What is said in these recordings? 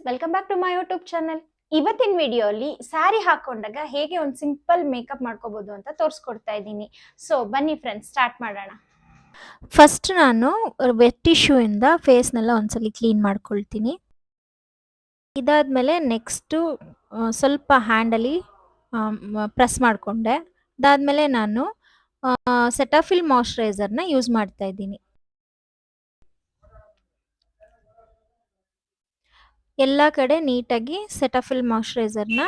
Welcome back to my YouTube channel. ಇವತ್ತಿನ ವಿಡಿಯೋಲಿ ಸ್ಯಾರಿ ಹಾಕೊಂಡಾಗ ಹೇಗೆ ಒಂದು ಸಿಂಪಲ್ ಮೇಕಪ್ ಮಾಡ್ಕೋಬಹುದು ಅಂತ ತೋರಿಸ್ಕೊಡ್ತಾ ಇದ್ದೀನಿ. ಸೊ ಬನ್ನಿ ಫ್ರೆಂಡ್ಸ್, ಸ್ಟಾರ್ಟ್ ಮಾಡೋಣ. ಫಸ್ಟ್ ನಾನು ವೆಟ್ ಟಿಶ್ಯೂ ಇಂದ ಫೇಸ್ನೆಲ್ಲ ಒಂದ್ಸಲಿ ಕ್ಲೀನ್ ಮಾಡ್ಕೊಳ್ತೀನಿ. ಇದಾದ್ಮೇಲೆ ನೆಕ್ಸ್ಟು ಸ್ವಲ್ಪ ಹ್ಯಾಂಡಲ್ಲಿ ಪ್ರೆಸ್ ಮಾಡಿಕೊಂಡೆ. ಅದಾದ್ಮೇಲೆ ನಾನು ಸೆಟಾಫಿಲ್ ಮಾಯ್ಶ್ಚರೈಸರ್ನ ಯೂಸ್ ಮಾಡ್ತಾ ಇದ್ದೀನಿ. ಎಲ್ಲ ಕಡೆ ನೀಟಾಗಿ ಸೆಟಾಫಿಲ್ ಮಾಯ್ಶ್ಚರೈಸರ್ನ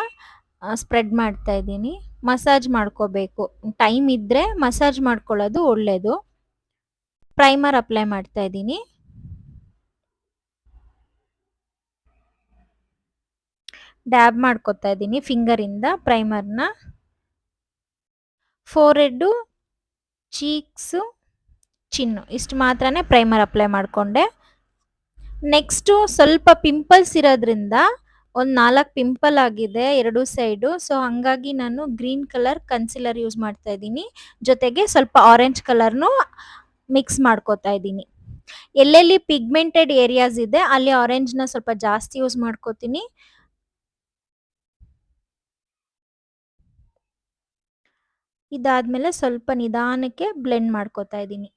ಸ್ಪ್ರೆಡ್ ಮಾಡ್ತಾ ಇದ್ದೀನಿ. ಮಸಾಜ್ ಮಾಡ್ಕೋಬೇಕು. ಟೈಮ್ ಇದ್ದರೆ ಮಸಾಜ್ ಮಾಡ್ಕೊಳ್ಳೋದು ಒಳ್ಳೆಯದು. ಪ್ರೈಮರ್ ಅಪ್ಲೈ ಮಾಡ್ತಾ ಇದ್ದೀನಿ. ಡ್ಯಾಬ್ ಮಾಡ್ಕೊತಾ ಇದ್ದೀನಿ ಫಿಂಗರಿಂದ ಪ್ರೈಮರ್ನ. ಫೋರೆಡ್ಡು, ಚೀಕ್ಸು, ಚಿನ್ನು ಇಷ್ಟು ಮಾತ್ರನೇ ಪ್ರೈಮರ್ ಅಪ್ಲೈ ಮಾಡಿಕೊಂಡೆ. ನೆಕ್ಸ್ಟು ಸ್ವಲ್ಪ ಪಿಂಪಲ್ಸ್ ಇರೋದ್ರಿಂದ ಒಂದು 4 ಪಿಂಪಲ್ ಆಗಿದೆ ಎರಡು ಸೈಡು. ಸೊ ಹಾಗಾಗಿ ನಾನು ಗ್ರೀನ್ ಕಲರ್ ಕನ್ಸಿಲರ್ ಯೂಸ್ ಮಾಡ್ತಾ ಇದ್ದೀನಿ. ಜೊತೆಗೆ ಸ್ವಲ್ಪ ಆರೆಂಜ್ ಕಲರ್ನು ಮಿಕ್ಸ್ ಮಾಡ್ಕೋತಾ ಇದ್ದೀನಿ. ಎಲ್ಲೆಲ್ಲಿ ಪಿಗ್ಮೆಂಟೆಡ್ ಏರಿಯಾಸ್ ಇದೆ ಅಲ್ಲಿ ಆರೆಂಜ್ನ ಸ್ವಲ್ಪ ಜಾಸ್ತಿ ಯೂಸ್ ಮಾಡ್ಕೋತೀನಿ. ಇದಾದ್ಮೇಲೆ ಸ್ವಲ್ಪ ನಿಧಾನಕ್ಕೆ ಬ್ಲೆಂಡ್ ಮಾಡ್ಕೋತಾ ಇದ್ದೀನಿ.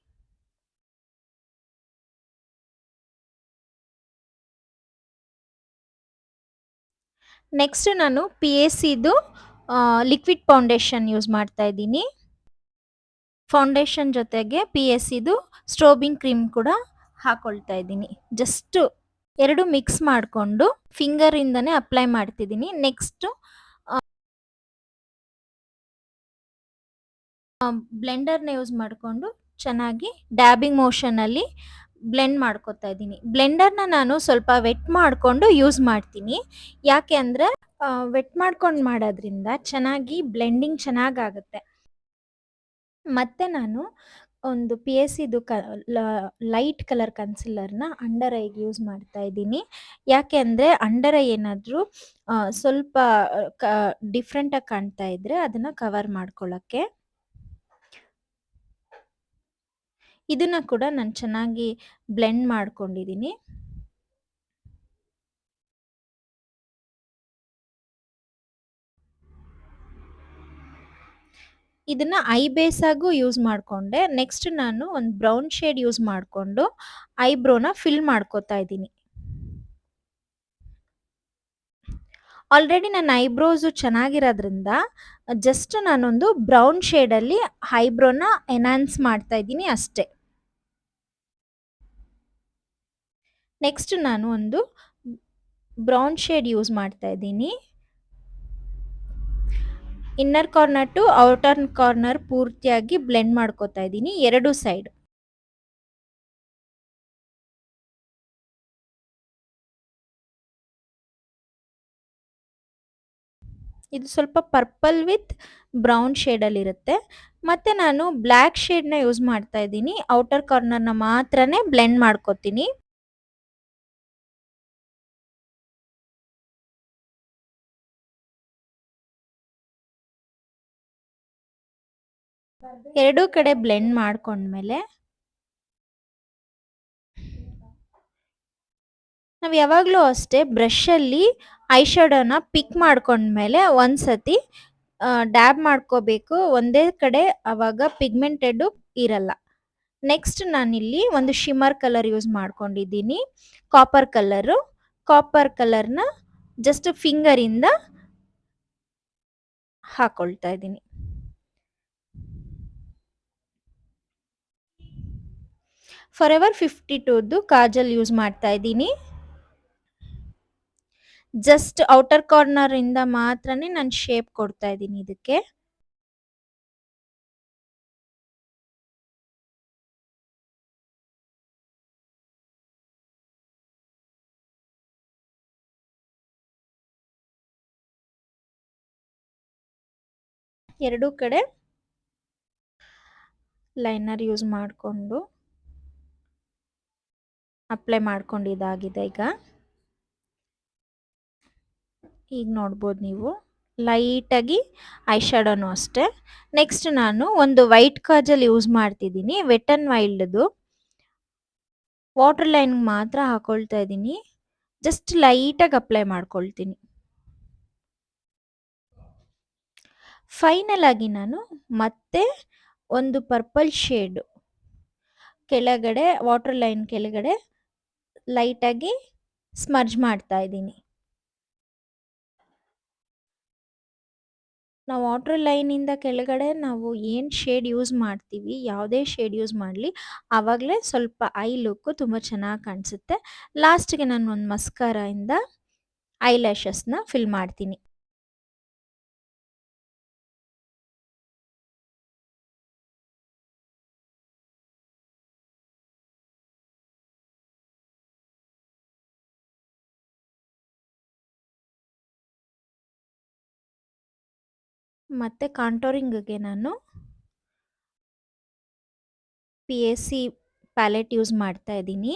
ನೆಕ್ಸ್ಟ್ ನಾನು PACದು ಲಿಕ್ವಿಡ್ ಫೌಂಡೇಶನ್ ಯೂಸ್ ಮಾಡ್ತಾ ಇದ್ದೀನಿ. ಫೌಂಡೇಶನ್ ಜೊತೆಗೆ PACದು ಸ್ಟ್ರೋಬಿಂಗ್ ಕ್ರೀಮ್ ಕೂಡ ಹಾಕೊಳ್ತಾ ಇದ್ದೀನಿ. ಜಸ್ಟ್ ಎರಡು ಮಿಕ್ಸ್ ಮಾಡಿಕೊಂಡು ಫಿಂಗರಿಂದನೇ ಅಪ್ಲೈ ಮಾಡ್ತಿದ್ದೀನಿ. ನೆಕ್ಸ್ಟ್ ಬ್ಲೆಂಡರ್ನ ಯೂಸ್ ಮಾಡಿಕೊಂಡು ಚೆನ್ನಾಗಿ ಡ್ಯಾಬಿಂಗ್ ಮೋಷನಲ್ಲಿ ಬ್ಲೆಂಡ್ ಮಾಡ್ಕೊತಾ ಇದ್ದೀನಿ. ಬ್ಲೆಂಡರ್ನ ನಾನು ಸ್ವಲ್ಪ ವೆಟ್ ಮಾಡಿಕೊಂಡು ಯೂಸ್ ಮಾಡ್ತೀನಿ. ಯಾಕೆ ಅಂದರೆ ವೆಟ್ ಮಾಡ್ಕೊಂಡು ಮಾಡೋದ್ರಿಂದ ಚೆನ್ನಾಗಿ ಬ್ಲೆಂಡಿಂಗ್ ಚೆನ್ನಾಗಾಗುತ್ತೆ. ಮತ್ತು ನಾನು ಒಂದು PACದು ಲೈಟ್ ಕಲರ್ ಕನ್ಸಿಲರ್ನ ಅಂಡರ್ ಐಗೆ ಯೂಸ್ ಮಾಡ್ತಾ ಇದ್ದೀನಿ. ಯಾಕೆ ಅಂದರೆ ಅಂಡರ್ ಐ ಏನಾದರೂ ಸ್ವಲ್ಪ ಡಿಫ್ರೆಂಟಾಗಿ ಕಾಣ್ತಾ ಇದ್ದರೆ ಅದನ್ನು ಕವರ್ ಮಾಡ್ಕೊಳ್ಳೋಕ್ಕೆ. ಇದನ್ನ ಕೂಡ ನಾನು ಚೆನ್ನಾಗಿ ಬ್ಲೆಂಡ್ ಮಾಡ್ಕೊಂಡಿದ್ದೀನಿ. ಇದನ್ನ ಐ ಬೇಸಾಗೂ ಯೂಸ್ ಮಾಡಿಕೊಂಡೆ. ನೆಕ್ಸ್ಟ್ ನಾನು ಒಂದು ಬ್ರೌನ್ ಶೇಡ್ ಯೂಸ್ ಮಾಡಿಕೊಂಡು ಐಬ್ರೋನ ಫಿಲ್ ಮಾಡ್ಕೋತಾ ಇದ್ದೀನಿ. ಆಲ್ರೆಡಿ ನನ್ನ ಐಬ್ರೋಸು ಚೆನ್ನಾಗಿರೋದ್ರಿಂದ ಜಸ್ಟ್ ನಾನೊಂದು ಬ್ರೌನ್ ಶೇಡಲ್ಲಿ ಐಬ್ರೋನ ಎನ್ಹಾನ್ಸ್ ಮಾಡ್ತಾ ಇದ್ದೀನಿ ಅಷ್ಟೇ. ನೆಕ್ಸ್ಟ್ ನಾನು ಒಂದು ಬ್ರೌನ್ ಶೇಡ್ ಯೂಸ್ ಮಾಡ್ತಾ ಇದ್ದೀನಿ. Inner corner to outer corner ಪೂರ್ತಿಯಾಗಿ ಬ್ಲೆಂಡ್ ಮಾಡ್ಕೋತಾ ಇದ್ದೀನಿ ಎರಡು ಸೈಡ್. ಇದು ಸ್ವಲ್ಪ ಪರ್ಪಲ್ ವಿತ್ ಬ್ರೌನ್ ಶೇಡಲ್ಲಿರುತ್ತೆ. ಮತ್ತು ನಾನು ಬ್ಲ್ಯಾಕ್ ಶೇಡ್ನ ಯೂಸ್ ಮಾಡ್ತಾ ಇದ್ದೀನಿ. ಔಟರ್ ಕಾರ್ನರ್ನ ಮಾತ್ರನೇ ಬ್ಲೆಂಡ್ ಮಾಡ್ಕೋತೀನಿ. ಎರಡೂ ಕಡೆ ಬ್ಲೆಂಡ್ ಮಾಡ್ಕೊಂಡ್ಮೇಲೆ ನಾವು ಯಾವಾಗಲೂ ಅಷ್ಟೇ ಬ್ರಷಲ್ಲಿ ಐಶ್ಯಾಡೋನ ಪಿಕ್ ಮಾಡ್ಕೊಂಡ್ಮೇಲೆ ಒಂದ್ಸತಿ ಡ್ಯಾಬ್ ಮಾಡ್ಕೋಬೇಕು. ಒಂದೇ ಕಡೆ ಆವಾಗ ಪಿಗ್ಮೆಂಟೆಡ್ ಇರಲ್ಲ. ನೆಕ್ಸ್ಟ್ ನಾನಿಲ್ಲಿ ಒಂದು ಶಿಮ್ಮರ್ ಕಲರ್ ಯೂಸ್ ಮಾಡ್ಕೊಂಡಿದ್ದೀನಿ, ಕಾಪರ್ ಕಲರು. ಕಾಪರ್ ಕಲರ್ನ ಜಸ್ಟ್ ಫಿಂಗರಿಂದ ಹಾಕೊಳ್ತಾ ಇದ್ದೀನಿ. ಫಾರೆವರ್ 52ದು ಕಾಜಲ್ ಯೂಸ್ ಮಾಡ್ತಾ ಇದ್ದೀನಿ. ಜಸ್ಟ್ ಔಟರ್ ಕಾರ್ನರ್ ಇಂದ ಮಾತ್ರನೇ ನಾನು ಶೇಪ್ ಕೊಡ್ತಾ ಇದ್ದೀನಿ ಇದಕ್ಕೆ. ಎರಡೂ ಕಡೆ ಲೈನರ್ ಯೂಸ್ ಮಾಡಿಕೊಂಡು ಅಪ್ಲೈ ಮಾಡ್ಕೊಂಡಿದ್ದಾಗಿದೆ. ಈಗ ನೋಡ್ಬೋದು ನೀವು ಲೈಟಾಗಿ ಐಶ್ಯಾಡೋನು ಅಷ್ಟೇ. ನೆಕ್ಸ್ಟ್ ನಾನು ಒಂದು ವೈಟ್ ಕಾಜಲ್ ಯೂಸ್ ಮಾಡ್ತಿದ್ದೀನಿ, ವೆಟ್ ಆ್ಯಂಡ್ ವೈಲ್ಡ್ದು. ವಾಟರ್ ಲೈನ್ಗೆ ಮಾತ್ರ ಹಾಕೊಳ್ತಾ ಇದ್ದೀನಿ. ಜಸ್ಟ್ ಲೈಟಾಗಿ ಅಪ್ಲೈ ಮಾಡ್ಕೊಳ್ತೀನಿ. ಫೈನಲ್ ಆಗಿ ನಾನು ಮತ್ತೆ ಒಂದು ಪರ್ಪಲ್ ಶೇಡ್ ಕೆಳಗಡೆ ವಾಟರ್ ಲೈನ್ ಕೆಳಗಡೆ ಲೈಟಾಗಿ ಸ್ಮರ್ಜ್ ಮಾಡ್ತಾ ಇದ್ದೀನಿ. ನಾವು ವಾಟರ್ ಲೈನಿಂದ ಕೆಳಗಡೆ ನಾವು ಏನು ಶೇಡ್ ಯೂಸ್ ಮಾಡ್ತೀವಿ, ಯಾವುದೇ ಶೇಡ್ ಯೂಸ್ ಮಾಡಲಿ, ಆವಾಗಲೇ ಸ್ವಲ್ಪ ಐ ಲುಕ್ಕು ತುಂಬ ಚೆನ್ನಾಗಿ ಕಾಣಿಸುತ್ತೆ. ಲಾಸ್ಟಿಗೆ ನಾನು ಒಂದು ಮಸ್ಕರಾಯಿಂದ ಐಲ್ಯಾಶಸ್ನ ಫಿಲ್ ಮಾಡ್ತೀನಿ. ಮತ್ತು ಕಾಂಟೋರಿಂಗ್ಗೆ ನಾನು P A C palette use ಮಾಡ್ತಾ ಇದ್ದೀನಿ.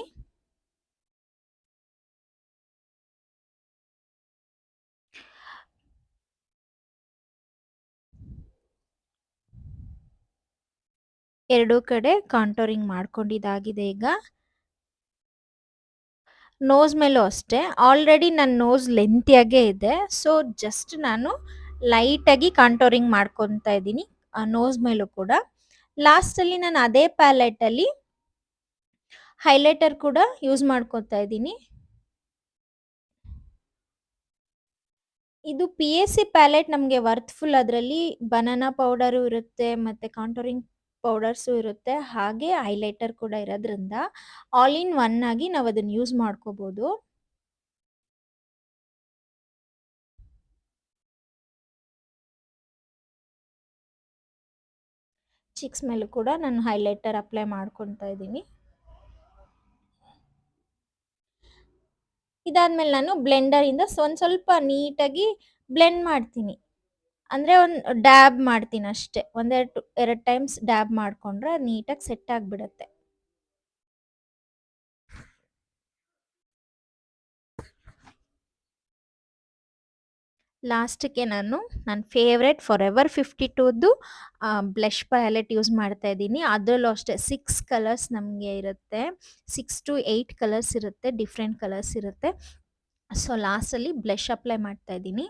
ಎರಡೂ ಕಡೆ ಕಾಂಟೋರಿಂಗ್ ಮಾಡ್ಕೊಂಡಿದ್ದಾಗಿದೆ. ಈಗ ನೋಸ್ ಮೇಲೂ ಅಷ್ಟೇ, ಆಲ್ರೆಡಿ ನನ್ನ ನೋಸ್ ಲೆಂತಿಯಾಗೇ ಇದೆ. ಸೊ ಜಸ್ಟ್ ನಾನು ಲೈಟಾಗಿ ಕಾಂಟೋರಿಂಗ್ ಮಾಡ್ಕೊತಾ ಇದ್ದೀನಿ ಆ ನೋಸ್ ಮೇಲೂ ಕೂಡ. ಲಾಸ್ಟಲ್ಲಿ ನಾನು ಅದೇ ಪ್ಯಾಲೆಟಲ್ಲಿ ಹೈಲೈಟರ್ ಕೂಡ ಯೂಸ್ ಮಾಡ್ಕೊತಾ ಇದ್ದೀನಿ. ಇದು ಪಿ ಎ ಸಿ ಪ್ಯಾಲೆಟ್ ನಮಗೆ ವರ್ತ್ಫುಲ್. ಅದರಲ್ಲಿ ಬನಾನಾ ಪೌಡರು ಇರುತ್ತೆ ಮತ್ತು ಕಾಂಟೋರಿಂಗ್ ಪೌಡರ್ಸು ಇರುತ್ತೆ, ಹಾಗೆ ಹೈಲೈಟರ್ ಕೂಡ ಇರೋದ್ರಿಂದ ಆಲ್ ಇನ್ ಒನ್ ಆಗಿ ನಾವು ಅದನ್ನು ಯೂಸ್ ಮಾಡ್ಕೋಬೋದು. ಚಿಕ್ಸ್ ಮೇಲೂ ಕೂಡ ನಾನು ಹೈಲೈಟರ್ ಅಪ್ಲೈ ಮಾಡ್ಕೊತಾ ಇದ್ದೀನಿ. ಇದಾದ್ಮೇಲೆ ನಾನು ಬ್ಲೆಂಡರಿಂದ ಒಂದು ಸ್ವಲ್ಪ ನೀಟಾಗಿ ಬ್ಲೆಂಡ್ ಮಾಡ್ತೀನಿ. ಅಂದರೆ ಒಂದು ಡ್ಯಾಬ್ ಮಾಡ್ತೀನಿ ಅಷ್ಟೇ, ಎರಡು ಟೈಮ್ಸ್ ಡ್ಯಾಬ್ ಮಾಡಿಕೊಂಡ್ರೆ ನೀಟಾಗಿ ಸೆಟ್ ಆಗಿಬಿಡುತ್ತೆ. ಲಾಸ್ಟಿಗೆ ನಾನು ನನ್ನ ಫೇವ್ರೆಟ್ ಫಾರೆವರ್ 52ದು ಬ್ಲಷ್ ಪ್ಯಾಲೆಟ್ ಯೂಸ್ ಮಾಡ್ತಾ ಇದ್ದೀನಿ. ಅದರಲ್ಲೂ ಅಷ್ಟೇ 6 ಕಲರ್ಸ್ ನಮಗೆ ಇರುತ್ತೆ, 6 to 8 ಕಲರ್ಸ್ ಇರುತ್ತೆ, ಡಿಫ್ರೆಂಟ್ ಕಲರ್ಸ್ ಇರುತ್ತೆ. ಸೊ ಲಾಸ್ಟಲ್ಲಿ ಬ್ಲಷ್ ಅಪ್ಲೈ ಮಾಡ್ತಾ ಇದ್ದೀನಿ.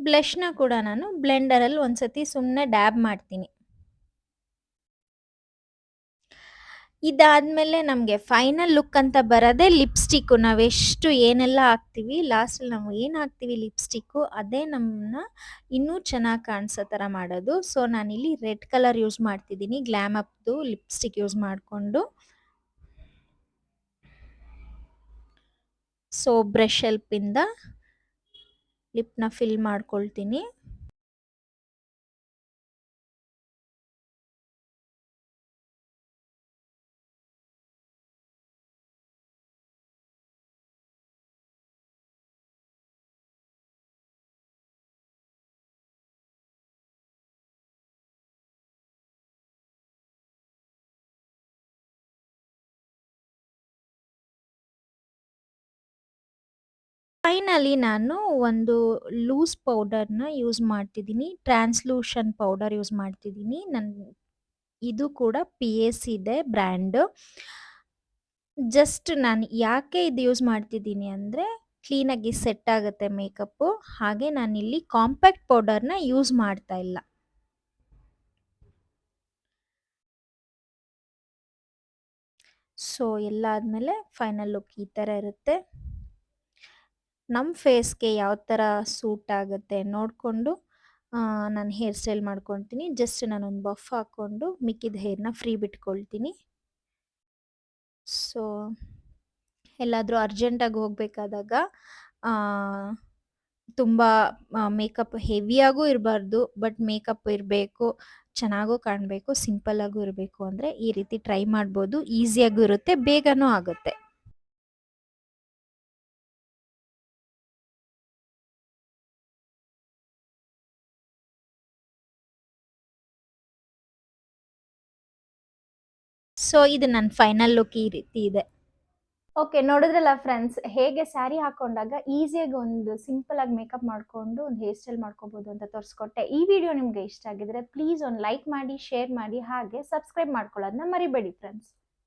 ಬ್ಲಷ್ನ ಕೂಡ ನಾನು ಬ್ಲೆಂಡರಲ್ಲಿ ಒಂದ್ಸತಿ ಸುಮ್ಮನೆ ಡ್ಯಾಬ್ ಮಾಡ್ತೀನಿ. ಇದಾದ್ಮೇಲೆ ನಮಗೆ ಫೈನಲ್ ಲುಕ್ ಅಂತ ಬರೋದೇ ಲಿಪ್ಸ್ಟಿಕ್ಕು. ನಾವೆಷ್ಟು ಏನೆಲ್ಲ ಹಾಕ್ತೀವಿ, ಲಾಸ್ಟಲ್ಲಿ ನಾವು ಏನು ಹಾಕ್ತೀವಿ ಲಿಪ್ಸ್ಟಿಕ್ಕು, ಅದೇ ನಮ್ಮನ್ನ ಇನ್ನೂ ಚೆನ್ನಾಗಿ ಕಾಣಿಸೋ ಥರ ಮಾಡೋದು. ಸೊ ನಾನಿಲ್ಲಿ ರೆಡ್ ಕಲರ್ ಯೂಸ್ ಮಾಡ್ತಿದ್ದೀನಿ, ಗ್ಲಾಮ್ ಅಪ್ದು ಲಿಪ್ಸ್ಟಿಕ್ ಯೂಸ್ ಮಾಡಿಕೊಂಡು. ಸೊ ಬ್ರಷ್ ಹೆಲ್ಪಿಂದ ಲಿಪ್ನ ಫಿಲ್ ಮಾಡ್ಕೊಳ್ತೀನಿ. ಫೈನಲಿ ನಾನು ಒಂದು ಲೂಸ್ ಪೌಡರ್ನ ಯೂಸ್ ಮಾಡ್ತಿದ್ದೀನಿ, ಟ್ರಾನ್ಸ್ಲೂಷನ್ ಪೌಡರ್ ಯೂಸ್ ಮಾಡ್ತಿದ್ದೀನಿ. ಇದು ಕೂಡ ಪಿ ಎ ಸಿ ಇದೆ ಬ್ರ್ಯಾಂಡು. ಜಸ್ಟ್ ನಾನು ಯಾಕೆ ಇದು ಯೂಸ್ ಮಾಡ್ತಿದ್ದೀನಿ ಅಂದರೆ ಕ್ಲೀನಾಗಿ ಸೆಟ್ ಆಗುತ್ತೆ ಮೇಕಪ್ಪು. ಹಾಗೆ ನಾನಿಲ್ಲಿ ಕಾಂಪ್ಯಾಕ್ಟ್ ಪೌಡರ್ನ ಯೂಸ್ ಮಾಡ್ತಾ ಇಲ್ಲ. ಸೊ ಎಲ್ಲ ಆದಮೇಲೆ ಫೈನಲ್ ಲುಕ್ ಈ ಥರ ಇರುತ್ತೆ. ನಮ್ಮ ಫೇಸ್ಗೆ ಯಾವ ಥರ ಸೂಟ್ ಆಗುತ್ತೆ ನೋಡಿಕೊಂಡು ನಾನು ಹೇರ್ ಸ್ಟೈಲ್ ಮಾಡ್ಕೊತೀನಿ. ಜಸ್ಟ್ ನಾನೊಂದು ಬಫ್ ಹಾಕ್ಕೊಂಡು ಮಿಕ್ಕಿದ ಹೇರ್ನ ಫ್ರೀ ಬಿಟ್ಕೊಳ್ತೀನಿ. ಸೊ ಎಲ್ಲಾದರೂ ಅರ್ಜೆಂಟಾಗಿ ಹೋಗಬೇಕಾದಾಗ ತುಂಬ ಮೇಕಪ್ ಹೆವಿಯಾಗೂ ಇರಬಾರ್ದು, ಬಟ್ ಮೇಕಪ್ ಇರಬೇಕು, ಚೆನ್ನಾಗೂ ಕಾಣಬೇಕು, ಸಿಂಪಲ್ಲಾಗೂ ಇರಬೇಕು ಅಂದರೆ ಈ ರೀತಿ ಟ್ರೈ ಮಾಡ್ಬೋದು. ಈಸಿಯಾಗೂ ಇರುತ್ತೆ, ಬೇಗನೂ ಆಗುತ್ತೆ. ಸೊ ಇದು ನನ್ನ ಫೈನಲ್ ಲುಕ್ ಈ ರೀತಿ ಇದೆ. ಓಕೆ, ನೋಡಿದ್ರಲ್ಲ ಫ್ರೆಂಡ್ಸ್, ಹೇಗೆ ಸ್ಯಾರಿ ಹಾಕೊಂಡಾಗ ಈಸಿಯಾಗಿ ಒಂದು ಸಿಂಪಲ್ ಆಗಿ ಮೇಕಪ್ ಮಾಡ್ಕೊಂಡು ಒಂದು ಹೇರ್ ಸ್ಟೈಲ್ ಮಾಡ್ಕೋಬಹುದು ಅಂತ ತೋರಿಸ್ಕೊಟ್ಟೆ. ಈ ವಿಡಿಯೋ ನಿಮ್ಗೆ ಇಷ್ಟ ಆಗಿದ್ರೆ ಪ್ಲೀಸ್ ಒಂದು ಲೈಕ್ ಮಾಡಿ, ಶೇರ್ ಮಾಡಿ, ಹಾಗೆ ಸಬ್ಸ್ಕ್ರೈಬ್ ಮಾಡ್ಕೊಳ್ಳೋದನ್ನ ಮರಿಬೇಡಿ ಫ್ರೆಂಡ್ಸ್.